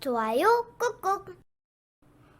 좋아요 꾹꾹.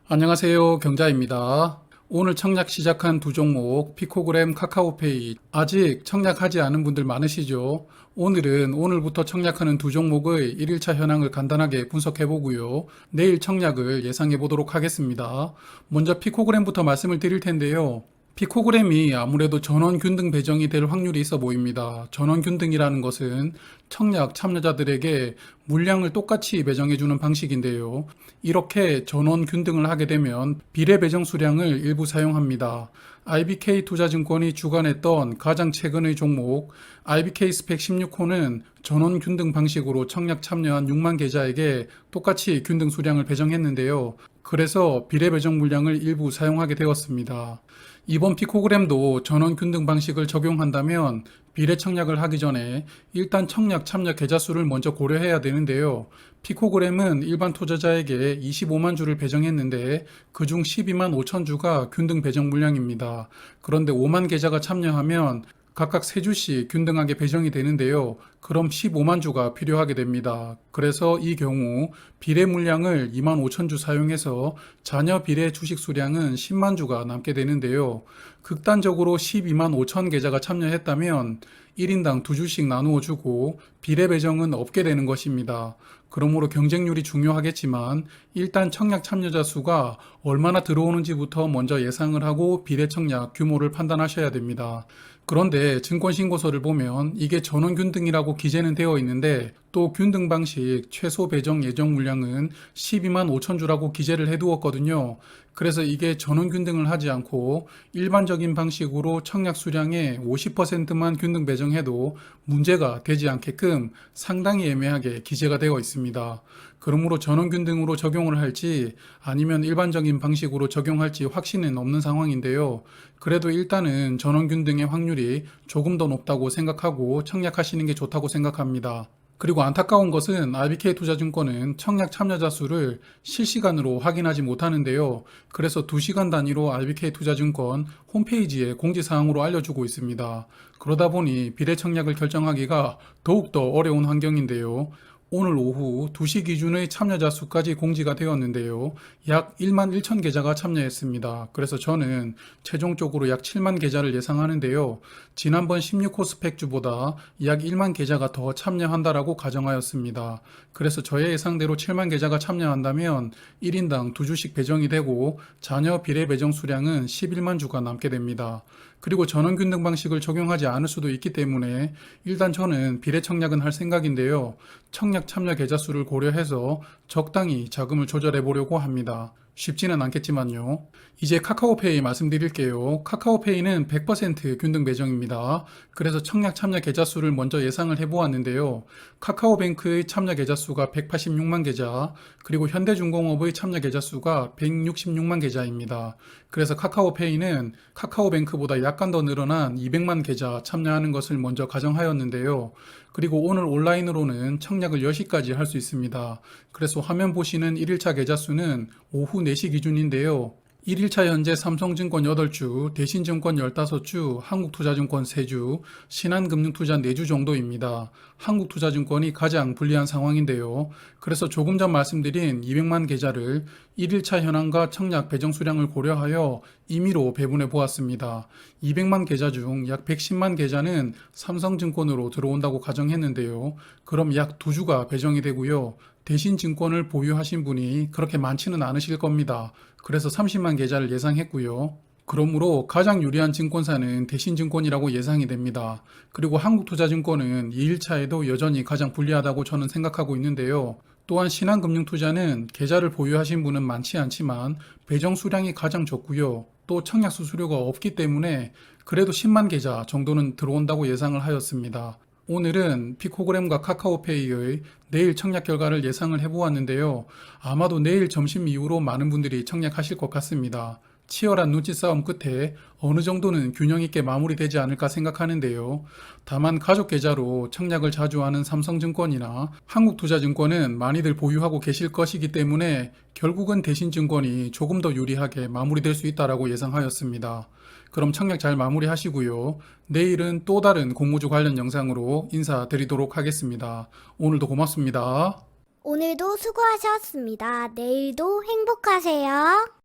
안녕하세요. 경자입니다. 오늘 청약 시작한 두 종목 피코그램, 카카오페이 아직 청약하지 않은 분들 많으시죠? 오늘은 오늘부터 청약하는 두 종목의 1일차 현황을 간단하게 분석해 보고요. 내일 청약을 예상해 보도록 하겠습니다. 먼저 피코그램부터 말씀을 드릴 텐데요. 피코그램이 아무래도 전원균등 배정이 될 확률이 있어 보입니다. 전원균등이라는 것은 청약 참여자들에게 물량을 똑같이 배정해주는 방식인데요. 이렇게 전원균등을 하게 되면 비례 배정 수량을 일부 사용합니다. IBK 투자증권이 주관했던 가장 최근의 종목 IBK 스펙 16호는 전원균등 방식으로 청약 참여한 6만 계좌에게 똑같이 균등 수량을 배정했는데요. 그래서 비례 배정 물량을 일부 사용하게 되었습니다. 이번 피코그램도 전원균등 방식을 적용한다면 비례 청약을 하기 전에 일단 청약 참여 계좌 수를 먼저 고려해야 되는데요. 피코그램은 일반 투자자에게 25만 주를 배정했는데 그중 12만 5천 주가 균등 배정 물량입니다. 그런데 5만 계좌가 참여하면 각각 3주씩 균등하게 배정이 되는데요. 그럼 15만 주가 필요하게 됩니다. 그래서 이 경우 비례 물량을 2만 5천 주 사용해서 자녀 비례 주식 수량은 10만 주가 남게 되는데요. 극단적으로 12만 5천 계좌가 참여했다면 1인당 2주씩 나누어 주고 비례 배정은 없게 되는 것입니다. 그러므로 경쟁률이 중요하겠지만 일단 청약 참여자 수가 얼마나 들어오는지부터 먼저 예상을 하고 비례 청약 규모를 판단하셔야 됩니다. 그런데 증권신고서를 보면 이게 전원균등이라고 기재는 되어 있는데 또 균등 방식 최소 배정 예정 물량은 12만 5천 주라고 기재를 해두었거든요. 그래서 이게 전원균등을 하지 않고 일반적인 방식으로 청약 수량의 50%만 균등 배정해도 문제가 되지 않게끔 상당히 애매하게 기재가 되어 있습니다. 그러므로 전원균등으로 적용을 할지 아니면 일반적인 방식으로 적용할지 확신은 없는 상황인데요. 그래도 일단은 전원균등의 확률이 조금 더 높다고 생각하고 청약하시는 게 좋다고 생각합니다. 그리고 안타까운 것은 RBK 투자증권은 청약 참여자 수를 실시간으로 확인하지 못하는데요. 그래서 2시간 단위로 RBK 투자증권 홈페이지에 공지사항으로 알려주고 있습니다. 그러다 보니 비례 청약을 결정하기가 더욱더 어려운 환경인데요. 오늘 오후 2시 기준의 참여자 수까지 공지가 되었는데요. 약 1만 1천 계좌가 참여했습니다. 그래서 저는 최종적으로 약 7만 계좌를 예상하는데요. 지난번 16호 스펙주보다 약 1만 계좌가 더 참여한다라고 가정하였습니다. 그래서 저의 예상대로 7만 계좌가 참여한다면 1인당 2주씩 배정이 되고 자녀 비례 배정 수량은 11만 주가 남게 됩니다. 그리고 전원균등 방식을 적용하지 않을 수도 있기 때문에 일단 저는 비례 청약은 할 생각인데요. 청약 참여 계좌 수를 고려해서 적당히 자금을 조절해 보려고 합니다. 쉽지는 않겠지만요. 이제 카카오페이 말씀드릴게요. 카카오페이는 100% 균등 배정입니다. 그래서 청약 참여 계좌 수를 먼저 예상을 해보았는데요. 카카오뱅크의 참여 계좌 수가 186만 계좌, 그리고 현대중공업의 참여 계좌 수가 166만 계좌입니다. 그래서 카카오페이는 카카오뱅크보다 약간 더 늘어난 200만 계좌 참여하는 것을 먼저 가정하였는데요. 그리고 오늘 온라인으로는 청약을 10시까지 할 수 있습니다. 그래서 화면 보시는 1일차 계좌 수는 오후 4시 기준인데요. 1일차 현재 삼성증권 8주, 대신증권 15주, 한국투자증권 3주, 신한금융투자 4주 정도입니다. 한국투자증권이 가장 불리한 상황인데요. 그래서 조금 전 말씀드린 200만 계좌를 1일차 현황과 청약 배정 수량을 고려하여 임의로 배분해 보았습니다. 200만 계좌 중 약 110만 계좌는 삼성증권으로 들어온다고 가정했는데요. 그럼 약 2주가 배정이 되고요. 대신증권을 보유하신 분이 그렇게 많지는 않으실 겁니다. 그래서 30만 계좌를 예상했고요. 그러므로 가장 유리한 증권사는 대신증권이라고 예상이 됩니다. 그리고 한국투자증권은 2일차에도 여전히 가장 불리하다고 저는 생각하고 있는데요. 또한 신한금융투자는 계좌를 보유하신 분은 많지 않지만 배정 수량이 가장 적고요. 또 청약 수수료가 없기 때문에 그래도 10만 계좌 정도는 들어온다고 예상을 하였습니다. 오늘은 피코그램과 카카오페이의 내일 청약 결과를 예상을 해보았는데요. 아마도 내일 점심 이후로 많은 분들이 청약하실 것 같습니다. 치열한 눈치 싸움 끝에 어느 정도는 균형 있게 마무리되지 않을까 생각하는데요. 다만 가족 계좌로 청약을 자주 하는 삼성증권이나 한국투자증권은 많이들 보유하고 계실 것이기 때문에 결국은 대신증권이 조금 더 유리하게 마무리될 수 있다라고 예상하였습니다. 그럼 청약 잘 마무리하시고요. 내일은 또 다른 공모주 관련 영상으로 인사드리도록 하겠습니다. 오늘도 고맙습니다. 오늘도 수고하셨습니다. 내일도 행복하세요.